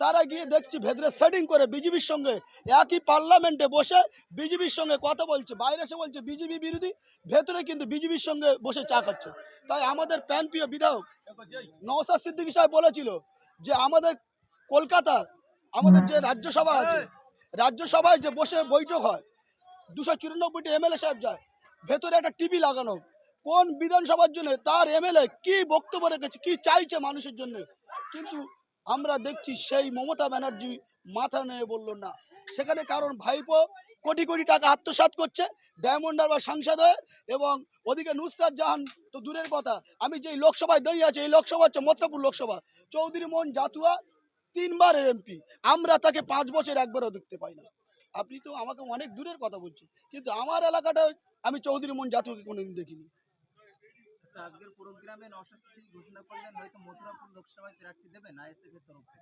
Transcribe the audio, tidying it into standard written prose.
তারা গিয়ে দেখছি ভেতরে সেটিং করে বিজেপির সঙ্গে একই পার্লামেন্টে বসে বিজেপির সঙ্গে কথা বলছে, বাইরে এসে বলছে বিজেপি বিরোধী, ভেতরে কিন্তু বিজেপির সঙ্গে বসে চা খাচ্ছে। তাই আমাদের প্রাণপ্রিয় বিধায়ক নওশাদ সিদ্দিকী সাহেব বলেছিল যে আমাদের কলকাতার আমাদের যে রাজ্যসভা আছে, রাজ্যসভায় যে বসে বৈঠক হয় 294টি এমএলএ সাহেব যায়, ভেতরে একটা টিভি লাগানো, কোন বিধানসভার জন্য তার এমএলএ কি বক্তব্য রেখেছে, কি চাইছে মানুষের জন্য, কিন্তু আমরা দেখছি সেই মমতা ব্যানার্জি মাথা নিয়ে বললো না। সেখানে কারণ ভাইপো কোটি কোটি টাকা আত্মসাৎ করছে ডায়মন্ড হারবার সাংসদ হয়ে, এবং ওদিকে নুসরাত জাহান তো দূরের কথা, আমি যেই লোকসভায় দাঁড়িয়ে আছি এই লোকসভা হচ্ছে মতলবপুর লোকসভা, চৌধুরী মোহন জাতুয়া 3বারের এমপি, আমরা তাকে 5 বছর একবারও দেখতে পাই না। আপনি তো আমাকে অনেক দূরের কথা বলছেন, কিন্তু আমার এলাকাটা আমি চৌধুরী মোহন জাতুয়াকে কোনোদিন দেখিনি। আজকের প্রোগ্রামে নওশাদ সিদ্দিকী ঘোষণা করলেন হয়তো মথুরাপুর লোকসভায় প্রার্থী দেবেন আইএসএফ এর তরফে।